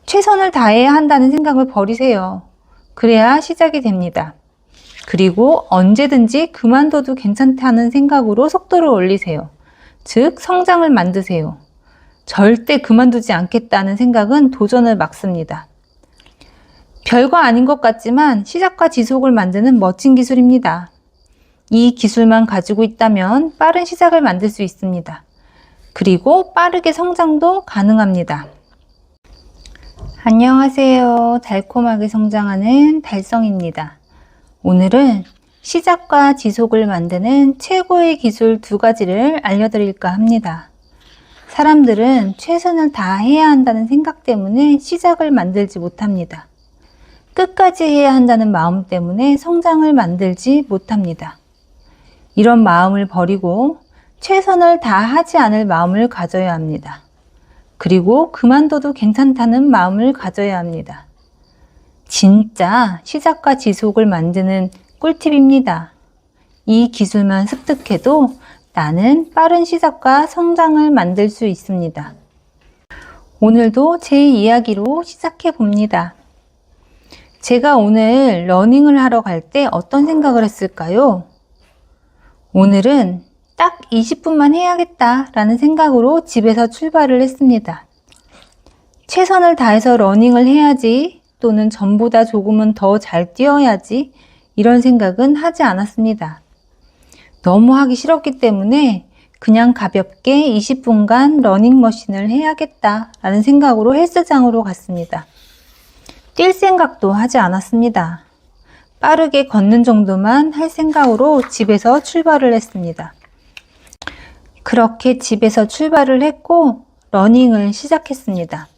최선을 다해야 한다는 생각을 버리세요. 그래야 시작이 됩니다. 그리고 언제든지 그만둬도 괜찮다는 생각으로 속도를 올리세요. 즉, 성장을 만드세요. 절대 그만두지 않겠다는 생각은 도전을 막습니다. 별거 아닌 것 같지만 시작과 지속을 만드는 멋진 기술입니다. 이 기술만 가지고 있다면 빠른 시작을 만들 수 있습니다. 그리고 빠르게 성장도 가능합니다. 안녕하세요. 달콤하게 성장하는 달성입니다. 오늘은 시작과 지속을 만드는 최고의 기술 2가지를 알려드릴까 합니다. 사람들은 최선을 다해야 한다는 생각 때문에 시작을 만들지 못합니다. 끝까지 해야 한다는 마음 때문에 성장을 만들지 못합니다. 이런 마음을 버리고 최선을 다하지 않을 마음을 가져야 합니다. 그리고 그만둬도 괜찮다는 마음을 가져야 합니다. 진짜 시작과 지속을 만드는 꿀팁입니다. 이 기술만 습득해도 나는 빠른 시작과 성장을 만들 수 있습니다. 오늘도 제 이야기로 시작해 봅니다. 제가 오늘 러닝을 하러 갈 때 어떤 생각을 했을까요? 오늘은 딱 20분만 해야겠다라는 생각으로 집에서 출발을 했습니다. 최선을 다해서 러닝을 해야지, 또는 전보다 조금은 더 잘 뛰어야지, 이런 생각은 하지 않았습니다. 너무 하기 싫었기 때문에 그냥 가볍게 20분간 러닝머신을 해야겠다라는 생각으로 헬스장으로 갔습니다. 뛸 생각도 하지 않았습니다. 빠르게 걷는 정도만 할 생각으로 집에서 출발을 했습니다. 그렇게 집에서 출발을 했고 러닝을 시작했습니다.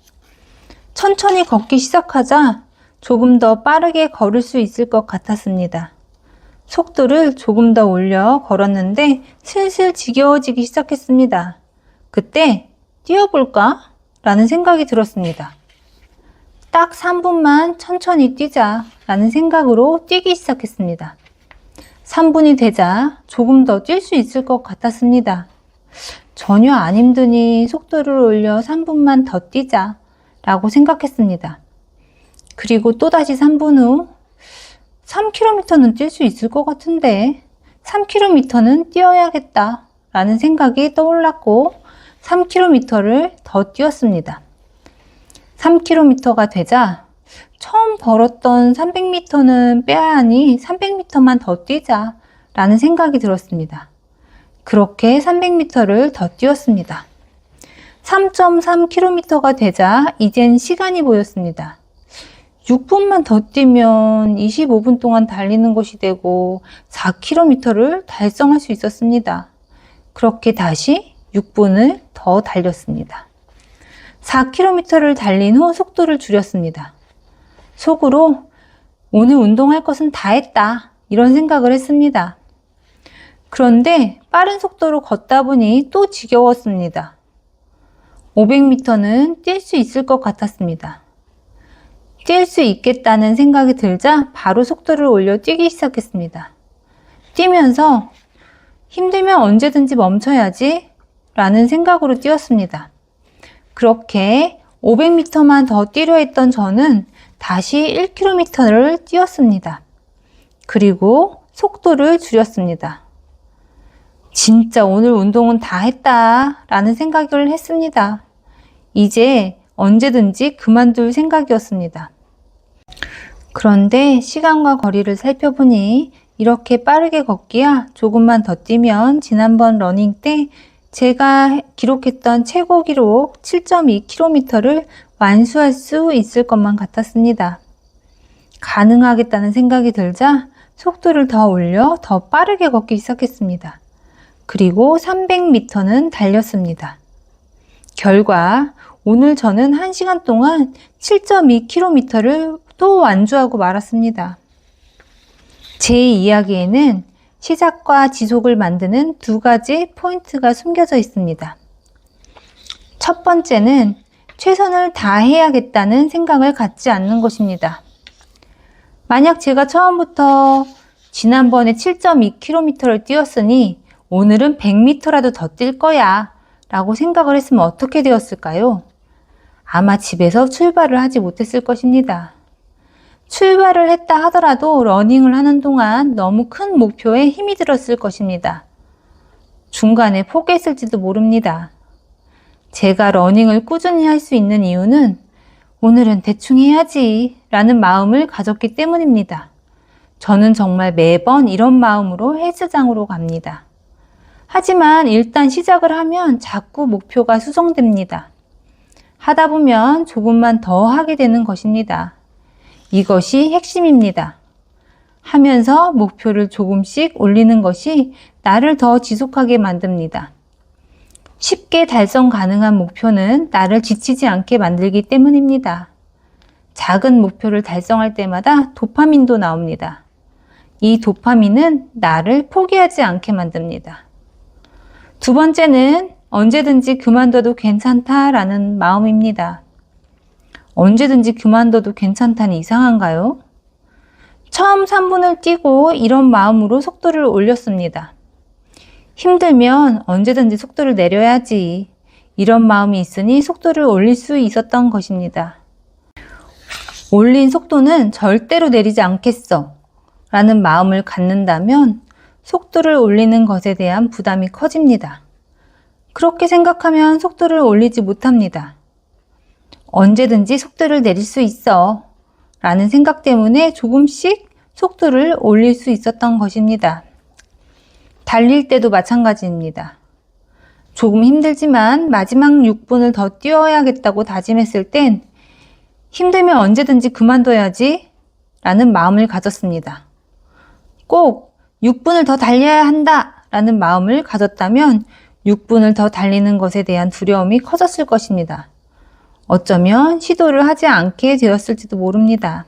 천천히 걷기 시작하자 조금 더 빠르게 걸을 수 있을 것 같았습니다. 속도를 조금 더 올려 걸었는데 슬슬 지겨워지기 시작했습니다. 그때 뛰어볼까? 라는 생각이 들었습니다. 딱 3분만 천천히 뛰자 라는 생각으로 뛰기 시작했습니다. 3분이 되자 조금 더 뛸 수 있을 것 같았습니다. 전혀 안 힘드니 속도를 올려 3분만 더 뛰자 라고 생각했습니다. 그리고 또다시 3분 후 3km는 뛸 수 있을 것 같은데 3km는 뛰어야겠다 라는 생각이 떠올랐고 3km를 더 뛰었습니다. 3km가 되자 처음 걸었던 300m는 빼야 하니 300m만 더 뛰자 라는 생각이 들었습니다. 그렇게 300m를 더 뛰었습니다. 3.3km가 되자 이젠 시간이 보였습니다. 6분만 더 뛰면 25분 동안 달리는 것이 되고 4km를 달성할 수 있었습니다. 그렇게 다시 6분을 더 달렸습니다. 4km를 달린 후 속도를 줄였습니다. 속으로 오늘 운동할 것은 다 했다 이런 생각을 했습니다. 그런데 빠른 속도로 걷다 보니 또 지겨웠습니다. 500m는 뛸 수 있을 것 같았습니다. 뛸 수 있겠다는 생각이 들자 바로 속도를 올려 뛰기 시작했습니다. 뛰면서 힘들면 언제든지 멈춰야지 라는 생각으로 뛰었습니다. 그렇게 500m만 더 뛰려 했던 저는 다시 1km를 뛰었습니다. 그리고 속도를 줄였습니다. 진짜 오늘 운동은 다 했다 라는 생각을 했습니다. 이제 언제든지 그만둘 생각이었습니다. 그런데 시간과 거리를 살펴보니 이렇게 빠르게 걷기야 조금만 더 뛰면 지난번 러닝 때 제가 기록했던 최고 기록 7.2km를 완수할 수 있을 것만 같았습니다. 가능하겠다는 생각이 들자 속도를 더 올려 더 빠르게 걷기 시작했습니다. 그리고 300m는 달렸습니다. 결과 오늘 저는 1시간 동안 7.2km를 또 완주하고 말았습니다. 제 이야기에는 시작과 지속을 만드는 2가지 포인트가 숨겨져 있습니다. 첫 번째는 최선을 다해야겠다는 생각을 갖지 않는 것입니다. 만약 제가 처음부터 지난번에 7.2km를 뛰었으니 오늘은 100m라도 더 뛸 거야 라고 생각을 했으면 어떻게 되었을까요? 아마 집에서 출발을 하지 못했을 것입니다. 출발을 했다 하더라도 러닝을 하는 동안 너무 큰 목표에 힘이 들었을 것입니다. 중간에 포기했을지도 모릅니다. 제가 러닝을 꾸준히 할 수 있는 이유는 오늘은 대충 해야지 라는 마음을 가졌기 때문입니다. 저는 정말 매번 이런 마음으로 헬스장으로 갑니다. 하지만 일단 시작을 하면 자꾸 목표가 수정됩니다. 하다 보면 조금만 더 하게 되는 것입니다. 이것이 핵심입니다. 하면서 목표를 조금씩 올리는 것이 나를 더 지속하게 만듭니다. 쉽게 달성 가능한 목표는 나를 지치지 않게 만들기 때문입니다. 작은 목표를 달성할 때마다 도파민도 나옵니다. 이 도파민은 나를 포기하지 않게 만듭니다. 두 번째는 언제든지 그만둬도 괜찮다라는 마음입니다. 언제든지 그만둬도 괜찮다니 이상한가요? 처음 3분을 뛰고 이런 마음으로 속도를 올렸습니다. 힘들면 언제든지 속도를 내려야지. 이런 마음이 있으니 속도를 올릴 수 있었던 것입니다. 올린 속도는 절대로 내리지 않겠어 라는 마음을 갖는다면 속도를 올리는 것에 대한 부담이 커집니다. 그렇게 생각하면 속도를 올리지 못합니다. 언제든지 속도를 내릴 수 있어 라는 생각 때문에 조금씩 속도를 올릴 수 있었던 것입니다. 달릴 때도 마찬가지입니다. 조금 힘들지만 마지막 6분을 더 뛰어야겠다고 다짐했을 땐 힘들면 언제든지 그만둬야지 라는 마음을 가졌습니다. 꼭 6분을 더 달려야 한다 라는 마음을 가졌다면 6분을 더 달리는 것에 대한 두려움이 커졌을 것입니다. 어쩌면 시도를 하지 않게 되었을지도 모릅니다.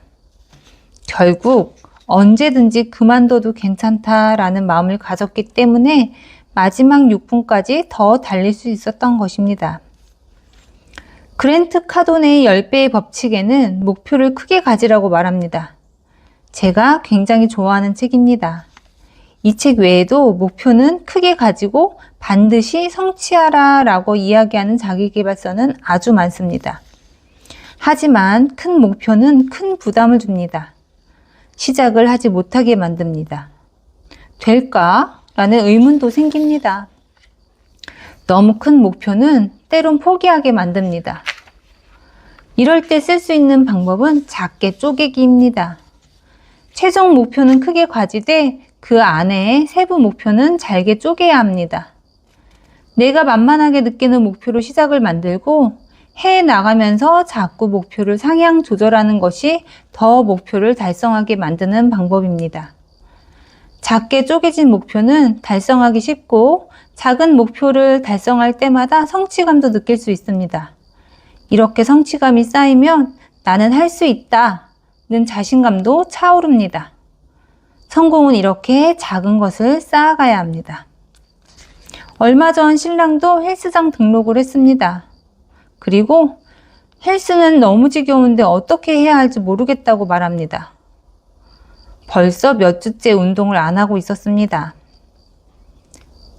결국 언제든지 그만둬도 괜찮다라는 마음을 가졌기 때문에 마지막 6분까지 더 달릴 수 있었던 것입니다. 그랜트 카도네의 10배의 법칙에는 목표를 크게 가지라고 말합니다. 제가 굉장히 좋아하는 책입니다. 이 책 외에도 목표는 크게 가지고 반드시 성취하라 라고 이야기하는 자기계발서는 아주 많습니다. 하지만 큰 목표는 큰 부담을 줍니다. 시작을 하지 못하게 만듭니다. 될까? 라는 의문도 생깁니다. 너무 큰 목표는 때론 포기하게 만듭니다. 이럴 때 쓸 수 있는 방법은 작게 쪼개기입니다. 최종 목표는 크게 가지되 그 안에 세부 목표는 잘게 쪼개야 합니다. 내가 만만하게 느끼는 목표로 시작을 만들고 해 나가면서 자꾸 목표를 상향 조절하는 것이 더 목표를 달성하게 만드는 방법입니다. 작게 쪼개진 목표는 달성하기 쉽고 작은 목표를 달성할 때마다 성취감도 느낄 수 있습니다. 이렇게 성취감이 쌓이면 나는 할 수 있다는 자신감도 차오릅니다. 성공은 이렇게 작은 것을 쌓아가야 합니다. 얼마 전 신랑도 헬스장 등록을 했습니다. 그리고 헬스는 너무 지겨운데 어떻게 해야 할지 모르겠다고 말합니다. 벌써 몇 주째 운동을 안 하고 있었습니다.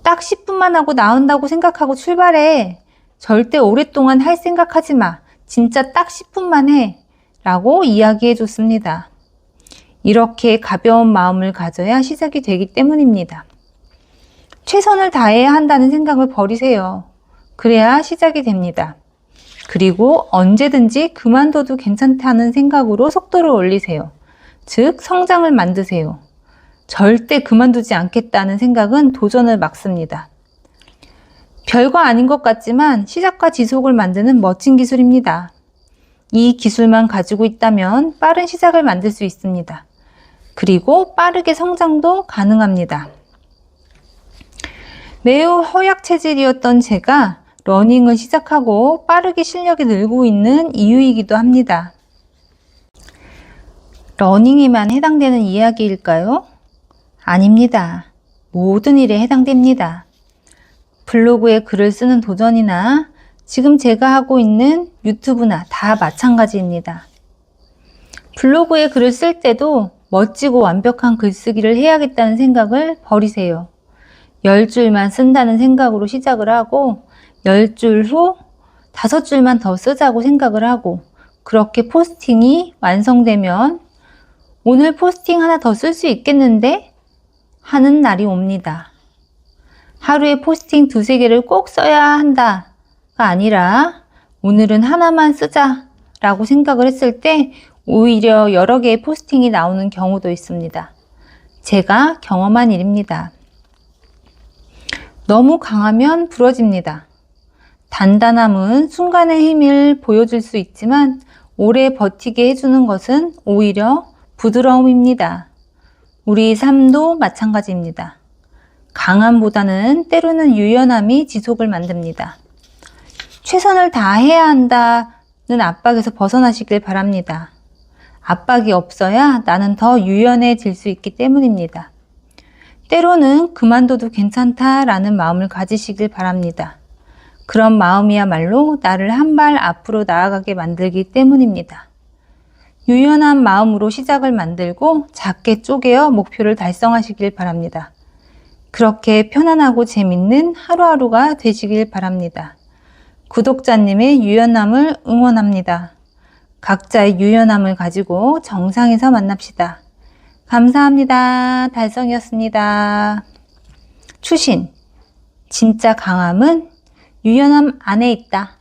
딱 10분만 하고 나온다고 생각하고 출발해. 절대 오랫동안 할 생각하지 마. 진짜 딱 10분만 해. 라고 이야기해 줬습니다. 이렇게 가벼운 마음을 가져야 시작이 되기 때문입니다. 최선을 다해야 한다는 생각을 버리세요. 그래야 시작이 됩니다. 그리고 언제든지 그만둬도 괜찮다는 생각으로 속도를 올리세요. 즉, 성장을 만드세요. 절대 그만두지 않겠다는 생각은 도전을 막습니다. 별거 아닌 것 같지만 시작과 지속을 만드는 멋진 기술입니다. 이 기술만 가지고 있다면 빠른 시작을 만들 수 있습니다. 그리고 빠르게 성장도 가능합니다. 매우 허약 체질이었던 제가 러닝을 시작하고 빠르게 실력이 늘고 있는 이유이기도 합니다. 러닝에만 해당되는 이야기일까요? 아닙니다. 모든 일에 해당됩니다. 블로그에 글을 쓰는 도전이나 지금 제가 하고 있는 유튜브나 다 마찬가지입니다. 블로그에 글을 쓸 때도 멋지고 완벽한 글쓰기를 해야겠다는 생각을 버리세요. 10줄만 쓴다는 생각으로 시작을 하고 10줄 후 5줄만 더 쓰자고 생각을 하고 그렇게 포스팅이 완성되면 오늘 포스팅 하나 더 쓸 수 있겠는데? 하는 날이 옵니다. 하루에 포스팅 2-3개를 꼭 써야 한다가 아니라 오늘은 하나만 쓰자 라고 생각을 했을 때 오히려 여러 개의 포스팅이 나오는 경우도 있습니다. 제가 경험한 일입니다. 너무 강하면 부러집니다. 단단함은 순간의 힘을 보여줄 수 있지만 오래 버티게 해주는 것은 오히려 부드러움입니다. 우리 삶도 마찬가지입니다. 강함보다는 때로는 유연함이 지속을 만듭니다. 최선을 다해야 한다는 압박에서 벗어나시길 바랍니다. 압박이 없어야 나는 더 유연해질 수 있기 때문입니다. 때로는 그만둬도 괜찮다라는 마음을 가지시길 바랍니다. 그런 마음이야말로 나를 한 발 앞으로 나아가게 만들기 때문입니다. 유연한 마음으로 시작을 만들고 작게 쪼개어 목표를 달성하시길 바랍니다. 그렇게 편안하고 재밌는 하루하루가 되시길 바랍니다. 구독자님의 유연함을 응원합니다. 각자의 유연함을 가지고 정상에서 만납시다. 감사합니다. 달성이었습니다. 추신. 진짜 강함은 유연함 안에 있다.